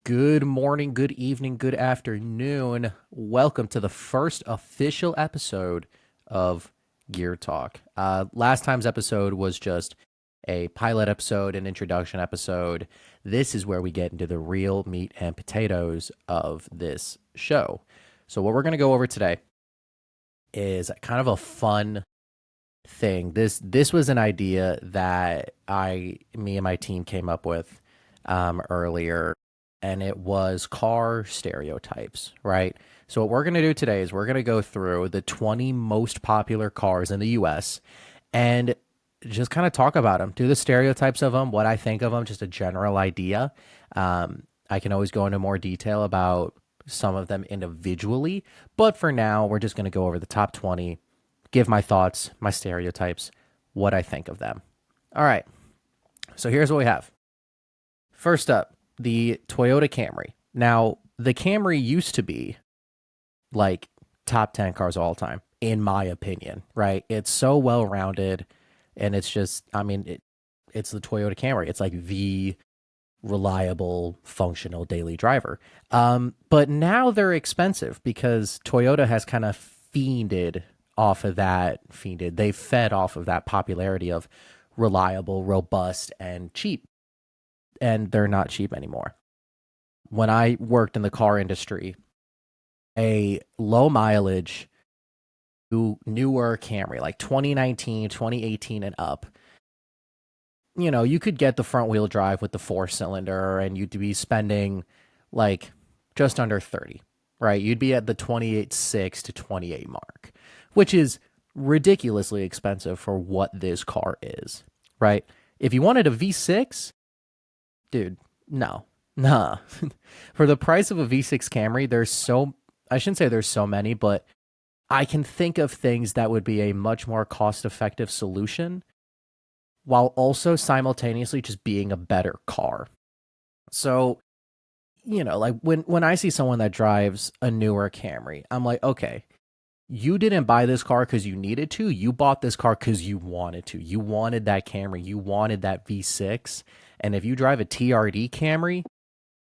Good morning, good evening, good afternoon. Welcome to the first official episode of Gear Talk. Last time's episode was just a pilot episode, an introduction episode. This is where we get into the real meat and potatoes of this show. So, what we're going to go over today is kind of a fun thing. This was an idea that me and my team came up with earlier, and it was car stereotypes, right? So what we're going to do today is we're going to go through the 20 most popular cars in the US and just kind of talk about them, do the stereotypes of them, what I think of them, just a general idea. I can always go into more detail about some of them individually, but for now, we're just going to go over the top 20, give my thoughts, my stereotypes, what I think of them. All right. So here's what we have. First up, the Toyota Camry. Now, the Camry used to be like top 10 cars of all time, in my opinion, right? It's so well rounded, and it's just, it's the Toyota Camry. It's like the reliable, functional daily driver. But now they're expensive because Toyota has kind of they fed off of that popularity of reliable, robust, and cheap. And they're not cheap anymore. When I worked in the car industry, a low mileage, newer Camry, like 2019, 2018 and up, you could get the front wheel drive with the 4 cylinder and you'd be spending like just under 30, right? You'd be at the 28.6 to 28 mark, which is ridiculously expensive for what this car is, right? If you wanted a V6, dude, no, nah. For the price of a V6 Camry, I shouldn't say there's so many, but I can think of things that would be a much more cost effective solution while also simultaneously just being a better car. So, like when I see someone that drives a newer Camry, I'm like, okay, you didn't buy this car because you needed to. You bought this car because you wanted to. You wanted that Camry. You wanted that V6. And if you drive a TRD Camry,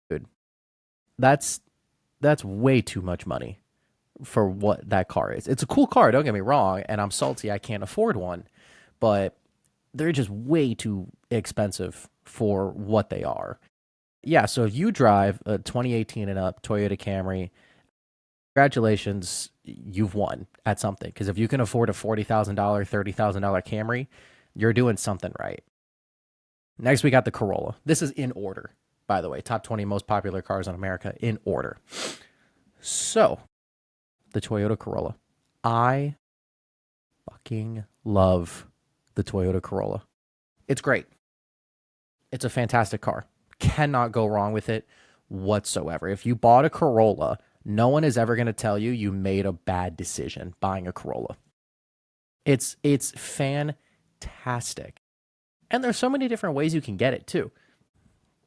dude, that's way too much money for what that car is. It's a cool car, don't get me wrong, and I'm salty I can't afford one, but they're just way too expensive for what they are. Yeah, so if you drive a 2018 and up Toyota Camry, congratulations, you've won at something. Because if you can afford a $40,000, $30,000 Camry, you're doing something right. Next, we got the Corolla. This is in order, by the way. Top 20 most popular cars in America in order. So, the Toyota Corolla. I fucking love the Toyota Corolla. It's great. It's a fantastic car. Cannot go wrong with it whatsoever. If you bought a Corolla, no one is ever going to tell you you made a bad decision buying a Corolla. It's fantastic. And there's so many different ways you can get it too.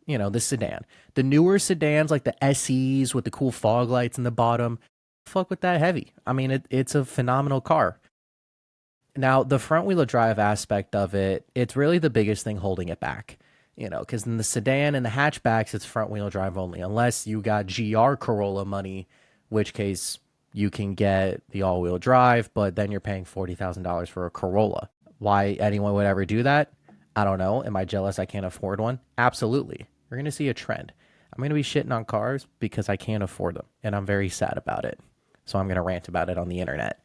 The sedan. The newer sedans like the SEs with the cool fog lights in the bottom, fuck with that heavy. I mean, it's a phenomenal car. Now, the front wheel drive aspect of it, it's really the biggest thing holding it back. Because in the sedan and the hatchbacks, it's front wheel drive only, unless you got GR Corolla money, which case you can get the all wheel drive, but then you're paying $40,000 for a Corolla. Why anyone would ever do that? I don't know. Am I jealous I can't afford one? Absolutely. We're going to see a trend. I'm going to be shitting on cars because I can't afford them, and I'm very sad about it. So I'm going to rant about it on the internet.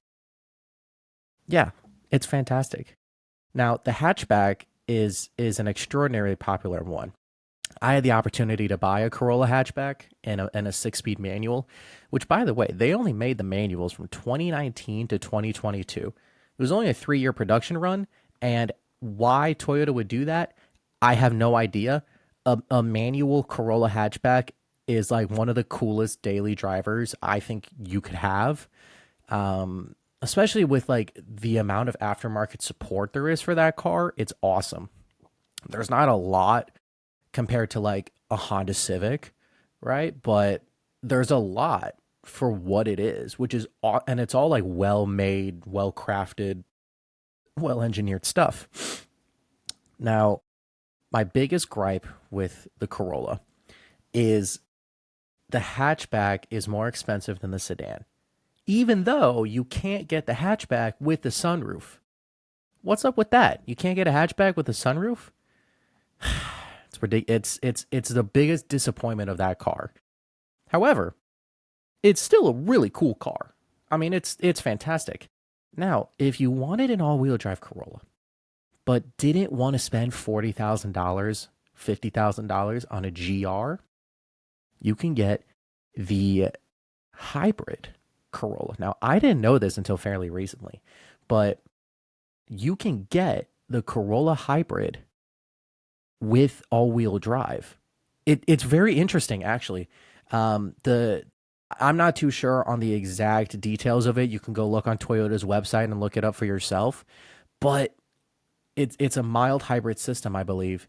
Yeah, it's fantastic. Now, the hatchback is an extraordinarily popular one. I had the opportunity to buy a Corolla hatchback and a 6-speed manual, which, by the way, they only made the manuals from 2019 to 2022. It was only a 3-year production run, and why Toyota would do that, I have no idea. A manual Corolla hatchback is like one of the coolest daily drivers I think you could have. Especially with like the amount of aftermarket support there is for that car, it's awesome. There's not a lot compared to like a Honda Civic, right? But there's a lot for what it is, which is and it's all like well made, well crafted, well engineered stuff. Now, my biggest gripe with the Corolla is the hatchback is more expensive than the sedan, even though you can't get the hatchback with the sunroof. What's up with that? You can't get a hatchback with a sunroof? It's ridiculous. It's the biggest disappointment of that car. However, it's still a really cool car. I mean, it's fantastic. Now, if you wanted an all-wheel drive Corolla, but didn't want to spend $40,000, $50,000 on a GR, you can get the hybrid Corolla. Now, I didn't know this until fairly recently, but you can get the Corolla hybrid with all-wheel drive. It's very interesting, actually. The I'm not too sure on the exact details of it. You can go look on Toyota's website and look it up for yourself. But it's a mild hybrid system, I believe,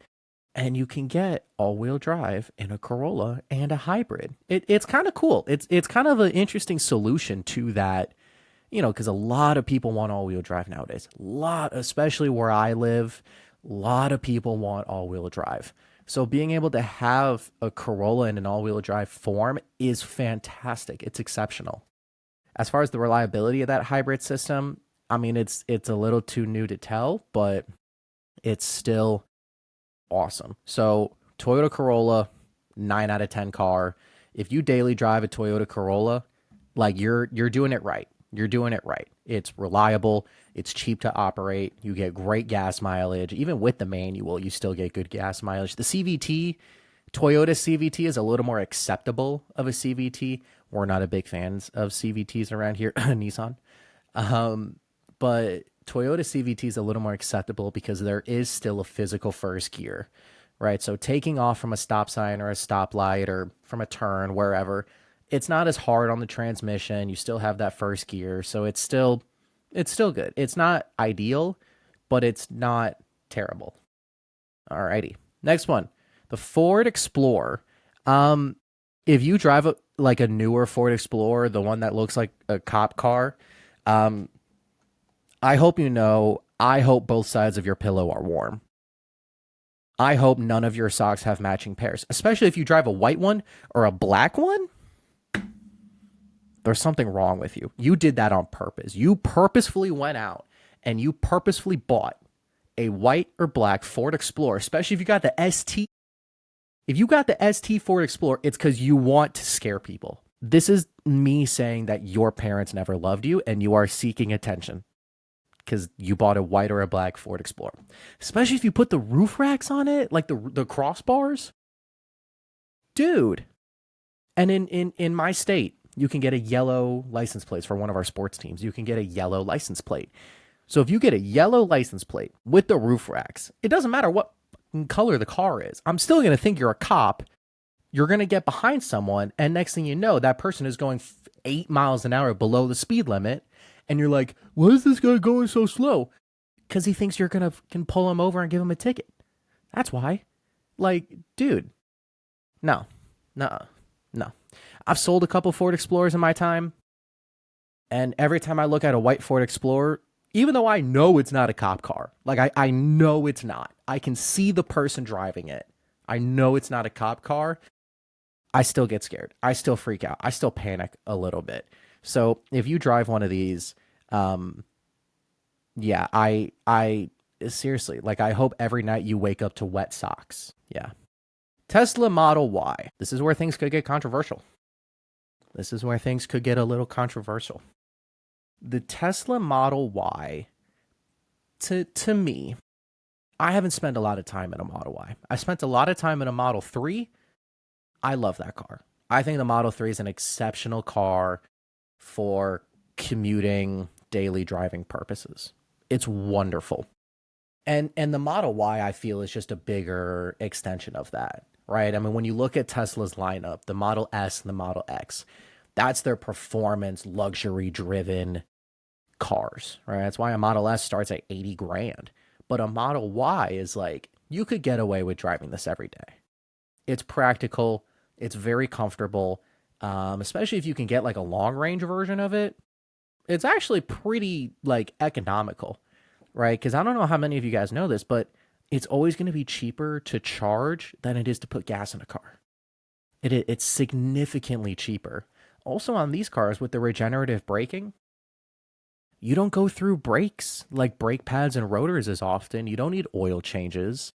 and you can get all-wheel drive in a Corolla and a hybrid. It's kind of cool. It's kind of an interesting solution to that, because a lot of people want all-wheel drive nowadays. A lot, especially where I live, a lot of people want all-wheel drive. So being able to have a Corolla in an all-wheel drive form is fantastic. It's exceptional. As far as the reliability of that hybrid system, I mean, it's a little too new to tell, but it's still awesome. So Toyota Corolla, 9 out of 10 car. If you daily drive a Toyota Corolla, like you're doing it right. You're doing it right. It's reliable. It's cheap to operate. You get great gas mileage. Even with the manual, you still get good gas mileage. The CVT, Toyota CVT is a little more acceptable of a CVT. We're not a big fans of CVTs around here, Nissan. But Toyota CVT is a little more acceptable because there is still a physical first gear, right? So taking off from a stop sign or a stoplight or from a turn, wherever, it's not as hard on the transmission. You still have that first gear. So it's still good. It's not ideal, but it's not terrible. Alrighty. Next one. The Ford Explorer. If you drive like a newer Ford Explorer, the one that looks like a cop car, I hope I hope both sides of your pillow are warm. I hope none of your socks have matching pairs, especially if you drive a white one or a black one. There's something wrong with you. You did that on purpose. You purposefully went out and you purposefully bought a white or black Ford Explorer, especially if you got the ST. If you got the ST Ford Explorer, it's because you want to scare people. This is me saying that your parents never loved you and you are seeking attention because you bought a white or a black Ford Explorer. Especially if you put the roof racks on it, like the crossbars. Dude. And in my state, you can get a yellow license plate for one of our sports teams. You can get a yellow license plate. So if you get a yellow license plate with the roof racks, it doesn't matter what color the car is. I'm still going to think you're a cop. You're going to get behind someone, and next thing you know, that person is going 8 miles an hour below the speed limit, and you're like, why is this guy going so slow? Because he thinks you're going to can pull him over and give him a ticket. That's why. Like, dude, no. I've sold a couple Ford Explorers in my time, and every time I look at a white Ford Explorer, even though I know it's not a cop car, like I know it's not. I can see the person driving it. I know it's not a cop car. I still get scared. I still freak out. I still panic a little bit. So if you drive one of these, yeah, I seriously, like I hope every night you wake up to wet socks. Yeah. Tesla Model Y. This is where things could get controversial. This is where things could get a little controversial. The Tesla Model Y, to me, I haven't spent a lot of time in a Model Y. I spent a lot of time in a Model 3. I love that car. I think the Model 3 is an exceptional car for commuting, daily driving purposes. It's wonderful. And the Model Y, I feel, is just a bigger extension of that, right? I mean, when you look at Tesla's lineup, the Model S and the Model X, that's their performance, luxury-driven cars, right? That's why a Model S starts at 80 grand. But a Model Y is like, you could get away with driving this every day. It's practical. It's very comfortable, especially if you can get like a long-range version of it. It's actually pretty like economical, right? Because I don't know how many of you guys know this, but it's always going to be cheaper to charge than it is to put gas in a car. It's significantly cheaper. Also on these cars with the regenerative braking, you don't go through brakes like brake pads and rotors as often. You don't need oil changes,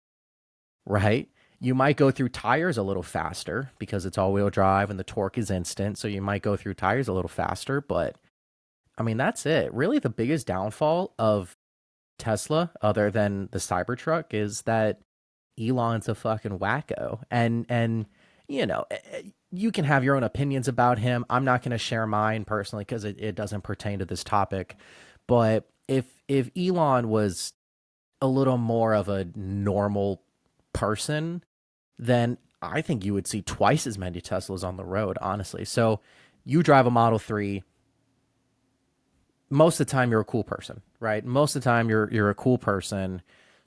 right? You might go through tires a little faster because it's all-wheel drive and the torque is instant, so you might go through tires a little faster, but I mean, that's it. Really, the biggest downfall of Tesla, other than the Cybertruck, is that Elon's a fucking wacko. And you know, you can have your own opinions about him. I'm not going to share mine personally because it doesn't pertain to this topic. But if Elon was a little more of a normal person, then I think you would see twice as many Teslas on the road, honestly. So you drive a Model 3, most of the time you're a cool person, right? Most of the time you're a cool person.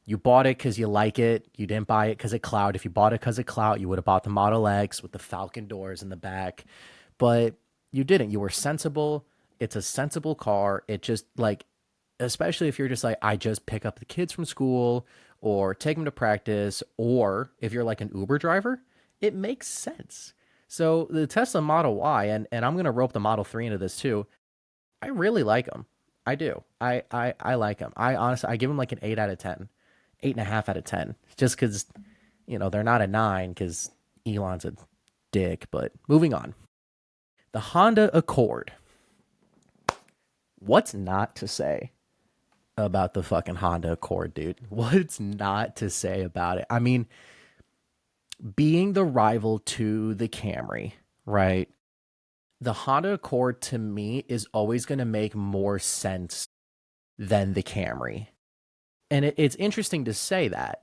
You bought it because you like it. You didn't buy it because of clout. If you bought it because of clout, you would have bought the Model X with the Falcon doors in the back. But you didn't. You were sensible. It's a sensible car. It just like, especially if you're just like, I just pick up the kids from school or take them to practice, or if you're like an Uber driver, it makes sense. So the Tesla Model Y, and I'm gonna rope the Model 3 into this too. I really like them. I do. I like them. I honestly I give them like an 8 out of 10, 8.5 out of 10, just because they're not a 9 because Elon's a dick. But moving on, the Honda Accord. What's not to say about the fucking Honda Accord, dude? What's not to say about it? I mean, being the rival to the Camry, right? The Honda Accord to me is always going to make more sense than the Camry. And it's interesting to say that.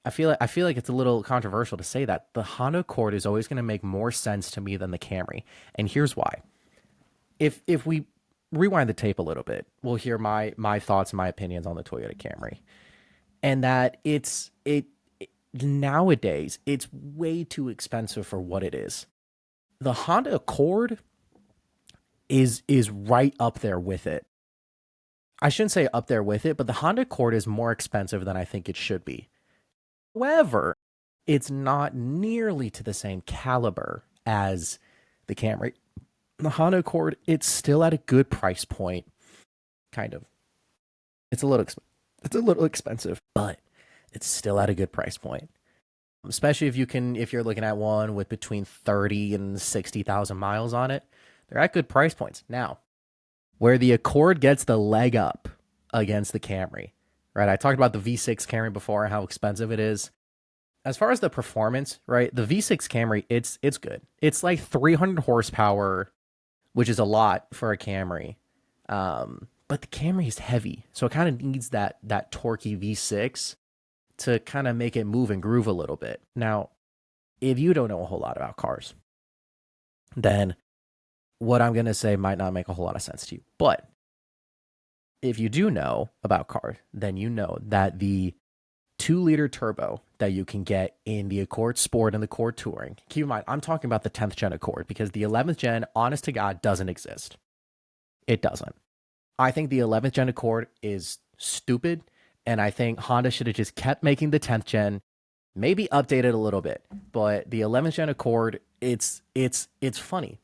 I feel like it's a little controversial to say that the Honda Accord is always going to make more sense to me than the Camry. And here's why. If we rewind the tape a little bit, we'll hear my thoughts and my opinions on the Toyota Camry. And that it nowadays it's way too expensive for what it is. The Honda Accord is right up there with it. I shouldn't say up there with it, but the Honda Accord is more expensive than I think it should be. However, it's not nearly to the same caliber as the Camry. The Honda Accord, it's still at a good price point, kind of. It's a little expensive, but it's still at a good price point. Especially if you're looking at one with between 30 and 60,000 miles on it, they're at good price points. Now, where the Accord gets the leg up against the Camry, right? I talked about the V6 Camry before and how expensive it is. As far as the performance, right? The V6 Camry, it's good. It's like 300 horsepower, which is a lot for a Camry. But the Camry is heavy, so it kind of needs that torquey V6 to kind of make it move and groove a little bit. Now, if you don't know a whole lot about cars, then what I'm going to say might not make a whole lot of sense to you. But if you do know about cars, then you know that the 2-liter turbo that you can get in the Accord Sport and the Accord Touring, keep in mind, I'm talking about the 10th gen Accord because the 11th gen, honest to God, doesn't exist. It doesn't. I think the 11th gen Accord is stupid, and I think Honda should have just kept making the 10th gen, maybe updated a little bit. But the 11th gen Accord, it's funny.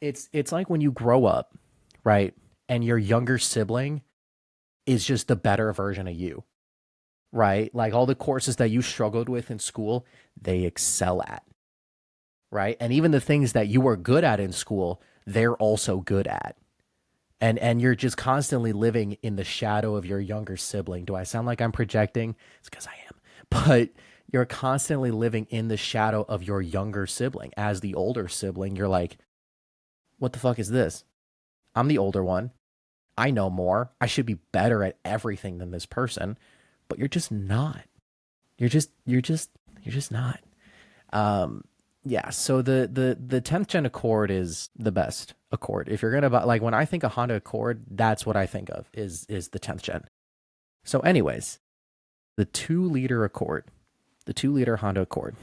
It's like when you grow up, right? And your younger sibling is just the better version of you, right? Like all the courses that you struggled with in school, they excel at, right? And even the things that you were good at in school, they're also good at. And you're just constantly living in the shadow of your younger sibling. Do I sound like I'm projecting? It's because I am. But you're constantly living in the shadow of your younger sibling. As the older sibling, you're like, what the fuck is this? I'm the older one. I know more. I should be better at everything than this person, but you're just not. You're just not. Yeah, so the 10th gen Accord is the best Accord. If you're gonna buy, like when I think of Honda Accord, that's what I think of is the 10th gen. So anyways, the 2-liter Accord, the 2-liter Honda Accord,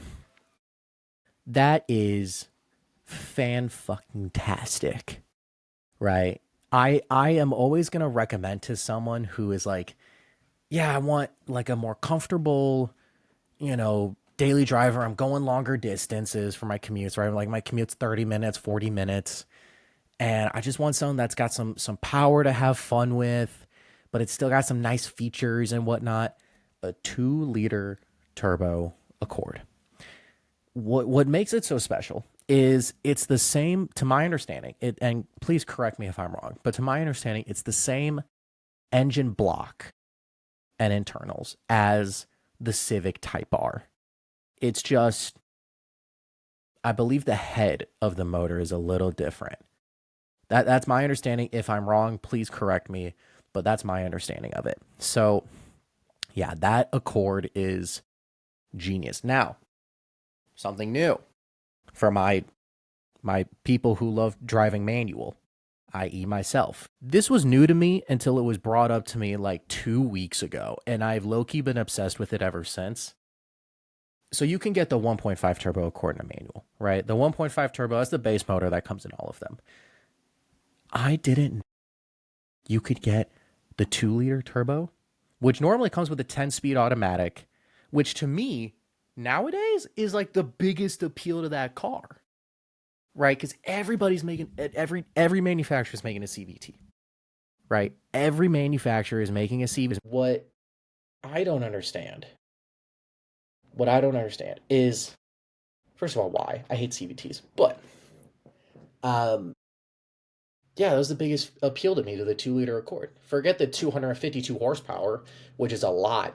that is fan fucking tastic, right? I am always gonna recommend to someone who is like, yeah, I want like a more comfortable, daily driver. I'm going longer distances for my commutes, right? Like my commute's 30 minutes, 40 minutes. And I just want something that's got some power to have fun with, but it's still got some nice features and whatnot. A 2-liter turbo Accord. What makes it so special is it's the same, to my understanding, and please correct me if I'm wrong, but to my understanding, it's the same engine block and internals as the Civic Type R. It's just, I believe the head of the motor is a little different. That's my understanding. If I'm wrong, please correct me, but that's my understanding of it. So, yeah, that Accord is genius. Now, something new for my people who love driving manual, i.e. myself. This was new to me until it was brought up to me like 2 weeks ago, and I've low-key been obsessed with it ever since. So you can get the 1.5 turbo Accord in a manual, right? The 1.5 turbo, that's the base motor that comes in all of them. I didn't know you could get the 2-liter turbo, which normally comes with a 10-speed automatic, which to me nowadays is like the biggest appeal to that car, right? Because everybody's making every manufacturer is making a CVT, right? Every manufacturer is making a CVT. I don't understand, what I don't understand is, first of all, why I hate CVTs, but um, yeah, that was the biggest appeal to me to the 2-liter Accord. Forget the 252 horsepower, which is a lot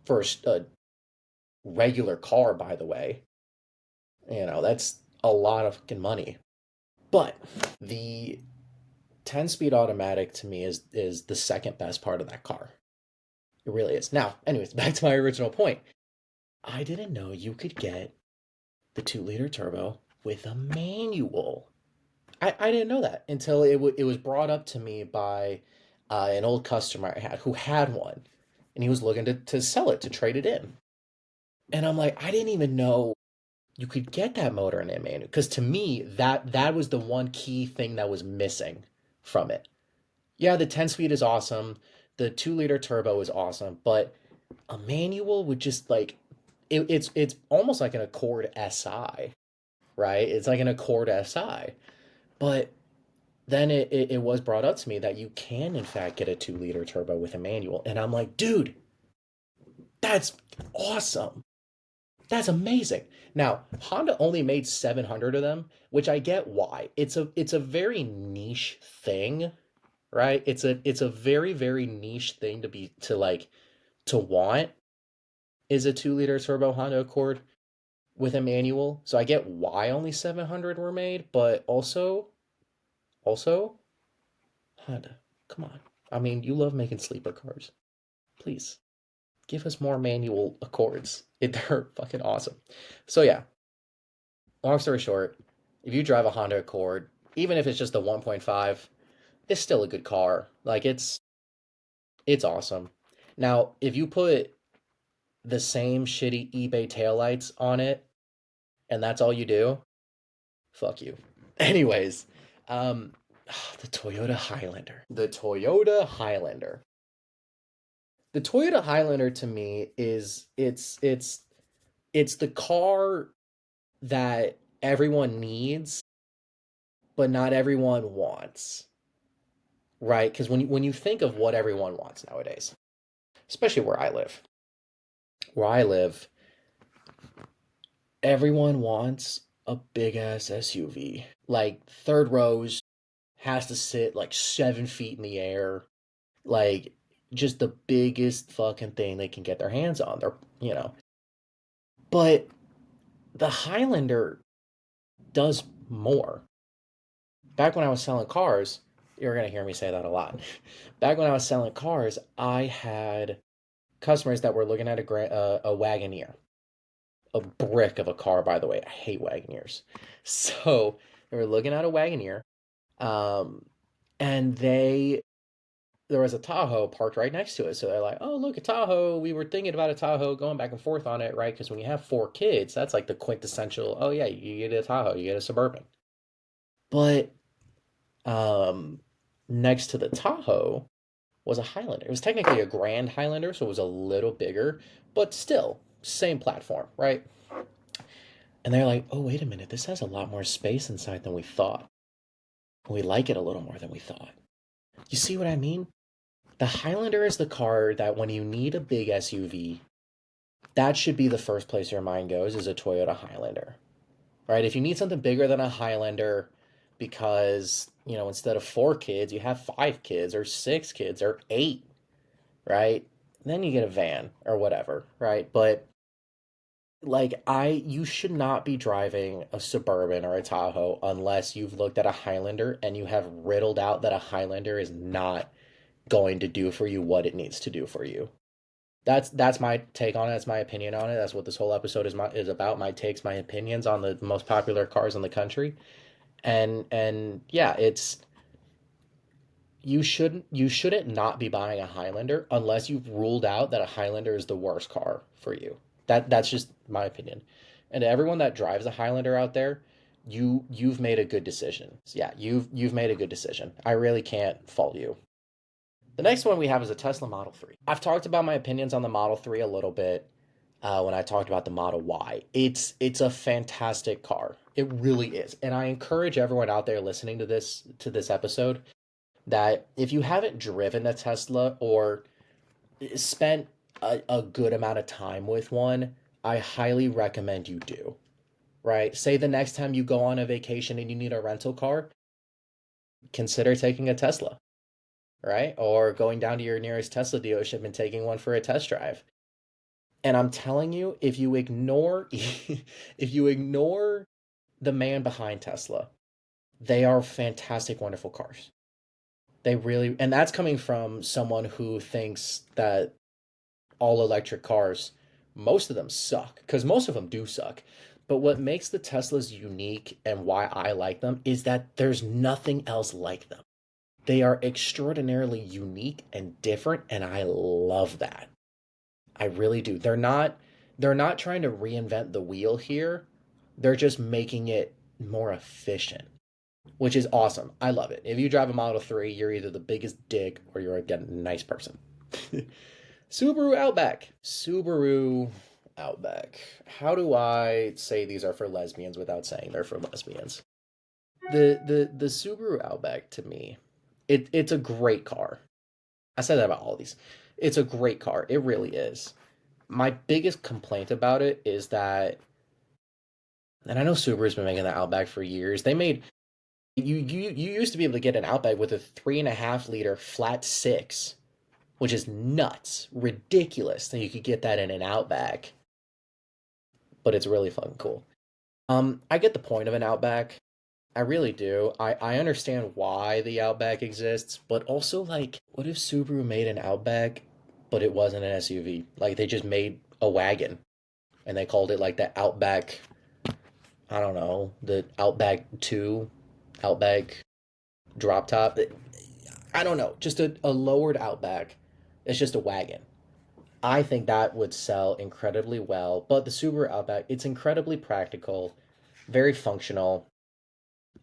for a regular car, by the way. You know, that's a lot of fucking money. But the 10-speed automatic to me is the second best part of that car. It really is. Now, anyways, back to my original point. I didn't know you could get the 2-liter turbo with a manual. I didn't know that until it was brought up to me by an old customer I had who had one, and he was looking to sell it, to trade it in. And I'm like, I didn't even know you could get that motor in a manual, because to me that was the one key thing that was missing from it. Yeah, the 10 speed is awesome, the 2-liter turbo is awesome, but a manual would just like it's almost like an Accord SI, right? It's like an Accord SI. But then it was brought up to me that you can in fact get a 2-liter turbo with a manual, and I'm like, dude, that's awesome. That's amazing. Now, Honda only made 700 of them, which I get why. It's a very niche thing, right? It's a very very niche thing to want, is a 2-liter turbo Honda Accord with a manual. So I get why only 700 were made, but also Honda, come on. I mean, you love making sleeper cars. Please give us more manual Accords. They're fucking awesome. So yeah, long story short, if you drive a Honda Accord, even if it's just the 1.5, it's still a good car. Like it's awesome. Now, if you put the same shitty eBay taillights on it and that's all you do, fuck you. Anyways, um the Toyota Highlander. The Toyota Highlander. The Toyota Highlander to me is it's the car that everyone needs, but not everyone wants, right? Because when you think of what everyone wants nowadays, especially where I live, everyone wants a big ass SUV. Like third rows has to sit like 7 feet in the air, like just the biggest fucking thing they can get their hands on. But the Highlander does more. Back when I was selling cars, you're going to hear me say that a lot. Back when I was selling cars, I had customers that were looking at a Wagoneer, a brick of a car, by the way. I hate Wagoneers. So they were looking at a Wagoneer, um, and there was a Tahoe parked right next to it. So they're like, oh, look, a Tahoe. We were thinking about a Tahoe, going back and forth on it, right? Because when you have 4 kids, that's like the quintessential, oh, yeah, you get a Tahoe, you get a Suburban. But um, next to the Tahoe was a Highlander. It was technically a Grand Highlander, so it was a little bigger, but still, same platform, right? And they're like, oh, wait a minute, this has a lot more space inside than we thought. We like it a little more than we thought. You see what I mean? The Highlander is the car that when you need a big SUV, that should be the first place your mind goes, is a Toyota Highlander, right? If you need something bigger than a Highlander because, instead of 4 kids, you have 5 kids or 6 kids or 8, right? Then you get a van or whatever, right? But you should not be driving a Suburban or a Tahoe unless you've looked at a Highlander and you have riddled out that a Highlander is not going to do for you what it needs to do for you. That's my take on it. That's my opinion on it. That's what this whole episode is about. My takes, my opinions on the most popular cars in the country. And yeah, it's you shouldn't not be buying a Highlander unless you've ruled out that a Highlander is the worst car for you. That's just my opinion. And to everyone that drives a Highlander out there, you've made a good decision. Yeah, you've made a good decision. I really can't fault you. The next one we have is a Tesla Model 3. I've talked about my opinions on the Model 3 a little bit when I talked about the Model Y. It's a fantastic car. It really is. And I encourage everyone out there listening to this episode that if you haven't driven a Tesla or spent a good amount of time with one, I highly recommend you do. Right? Say the next time you go on a vacation and you need a rental car, consider taking a Tesla, right? Or going down to your nearest Tesla dealership and taking one for a test drive. And I'm telling you, if you ignore if you ignore the man behind Tesla, they are fantastic, wonderful cars. They really, and that's coming from someone who thinks that all electric cars, most of them suck, because most of them do suck. But what makes the Teslas unique and why I like them is that there's nothing else like them. They are extraordinarily unique and different, and I love that. I really do. They're not trying to reinvent the wheel here. They're just making it more efficient, which is awesome. I love it. If you drive a Model 3, you're either the biggest dick or you're a nice person. Subaru Outback. Subaru Outback. How do I say these are for lesbians without saying they're for lesbians? The Subaru Outback, to me, it's a great car. I said that about all these. It's a great car. It really is. My biggest complaint about it is that, and I know Subaru's been making the Outback for years. They made you used to be able to get an Outback with a 3.5 liter flat six, which is nuts, ridiculous that you could get that in an Outback. But it's really fucking cool. I get the point of an Outback. I really do. I understand why the Outback exists, but also, like, what if Subaru made an Outback, but it wasn't an SUV? Like, they just made a wagon and they called it like the Outback, I don't know, the Outback 2, Outback drop top. I don't know, just a lowered Outback. It's just a wagon. I think that would sell incredibly well, but the Subaru Outback, it's incredibly practical, very functional.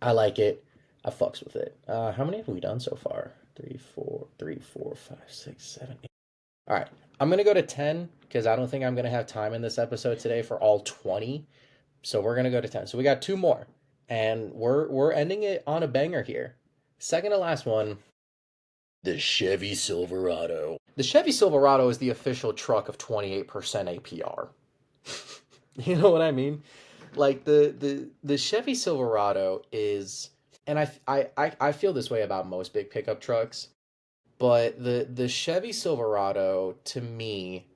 I like it. I fucks with it. How many have we done so far? Three, four, five, six, seven, eight. All right. I'm gonna go to 10 because I don't think I'm gonna have time in this episode today for all 20. So we're gonna go to 10. So we got 2 more, and we're ending it on a banger here. Second to last one, the Chevy Silverado. The Chevy Silverado is the official truck of 28% APR. You know what I mean? Like the Chevy Silverado is, and I feel this way about most big pickup trucks, but the Chevy Silverado to me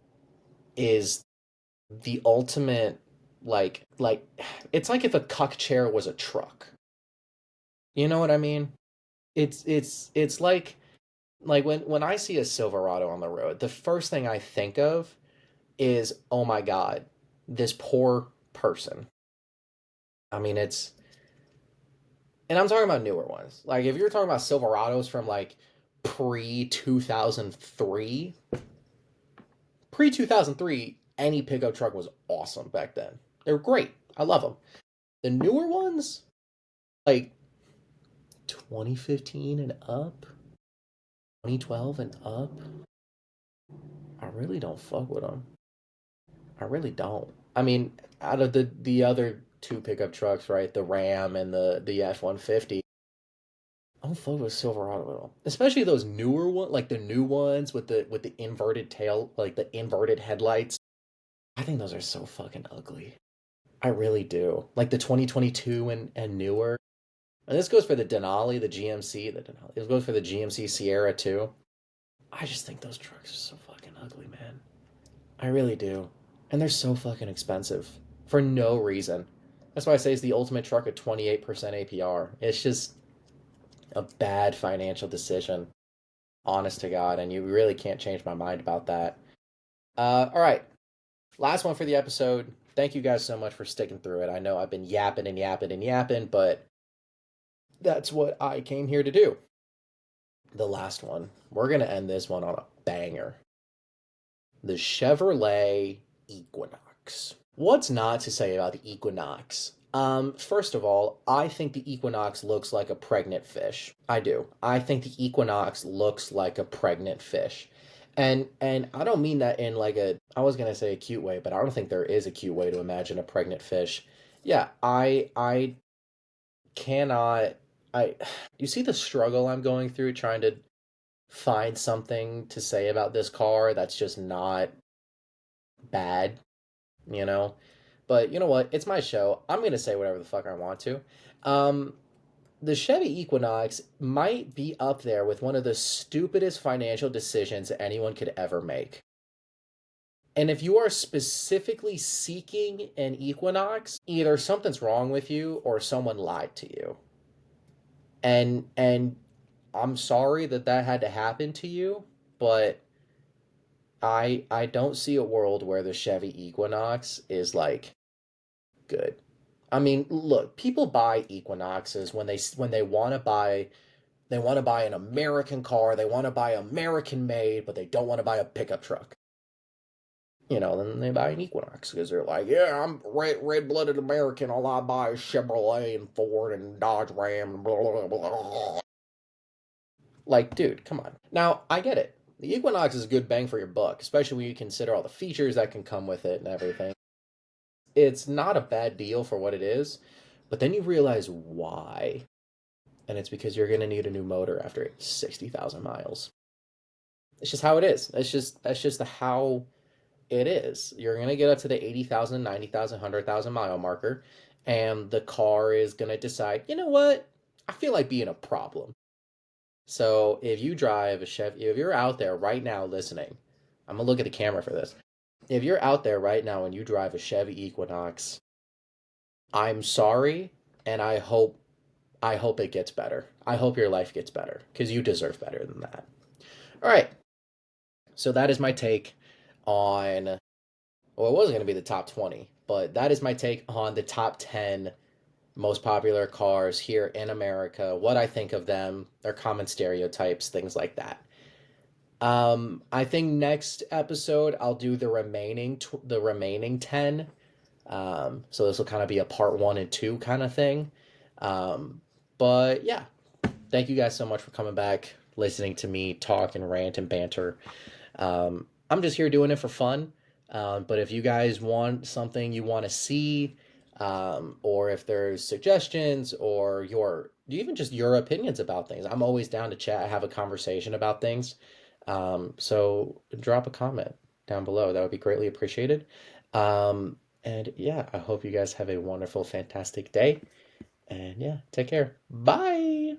is the ultimate, like it's like if a cuck chair was a truck. You know what I mean? It's like when I see a Silverado on the road, the first thing I think of is, oh my God, this poor person. I mean, and I'm talking about newer ones. Like, if you're talking about Silverados from like pre 2003, pre 2003, any pickup truck was awesome back then. They were great. I love them. The newer ones, like 2015 and up, 2012 and up, I really don't fuck with them. I really don't. I mean, out of the other two pickup trucks, right, the Ram and the F-150, I don't fuck with Silverado at all. Especially those newer ones, like the new ones with the inverted tail, like the inverted headlights. I think those are so fucking ugly. I really do. Like the 2022 and newer. And this goes for the Denali, the GMC, the Denali. It goes for the GMC Sierra too. I just think those trucks are so fucking ugly, man. I really do. And they're so fucking expensive for no reason. That's why I say it's the ultimate truck at 28% APR. It's just a bad financial decision, honest to God, and you really can't change my mind about that. All right, last one for the episode. Thank you guys so much for sticking through it. I know I've been yapping and yapping and yapping, but that's what I came here to do. The last one. We're going to end this one on a banger. The Chevrolet Equinox. What's not to say about the Equinox? First of all, I think the Equinox looks like a pregnant fish. I do. I think the Equinox looks like a pregnant fish. And I don't mean that in like a I was gonna say a cute way, but I don't think there is a cute way to imagine a pregnant fish. Yeah, I cannot I you see the struggle I'm going through trying to find something to say about this car that's just not bad, you know? But you know what? It's my show. I'm gonna say whatever the fuck I want to. Um, the Chevy Equinox might be up there with one of the stupidest financial decisions anyone could ever make. And if you are specifically seeking an Equinox, either something's wrong with you or someone lied to you. And I'm sorry that that had to happen to you, but I don't see a world where the Chevy Equinox is like good. I mean, look, people buy Equinoxes when they want to buy an American car, they want to buy American made, but they don't want to buy a pickup truck. You know, then they buy an Equinox because they're like, yeah, I'm red blooded American. All I buy is Chevrolet and Ford and Dodge Ram and blah blah blah. Like, dude, come on. Now I get it. The Equinox is a good bang for your buck, especially when you consider all the features that can come with it and everything. It's not a bad deal for what it is, but then you realize why. And it's because you're going to need a new motor after 60,000 miles. It's just how it is. That's just the how it is. You're going to get up to the 80,000, 90,000, 100,000 mile marker and the car is going to decide, "You know what? I feel like being a problem." So, if you drive a Chevy, if you're out there right now listening, I'm going to look at the camera for this. If you're out there right now and you drive a Chevy Equinox, I'm sorry and I hope it gets better. I hope your life gets better because you deserve better than that. All right. So that is my take on, well, it wasn't going to be the top 20, but that is my take on the top 10 most popular cars here in America, what I think of them, their common stereotypes, things like that. I think next episode I'll do the remaining 10. So this will kind of be a part 1 and 2 kind of thing. But yeah, thank you guys so much for coming back, listening to me talk and rant and banter. I'm just here doing it for fun. But if you guys want something you want to see, or if there's suggestions or even just your opinions about things, I'm always down to chat, have a conversation about things. So drop a comment down below. That would be greatly appreciated. And yeah, I hope you guys have a wonderful, fantastic day. And yeah, take care. Bye.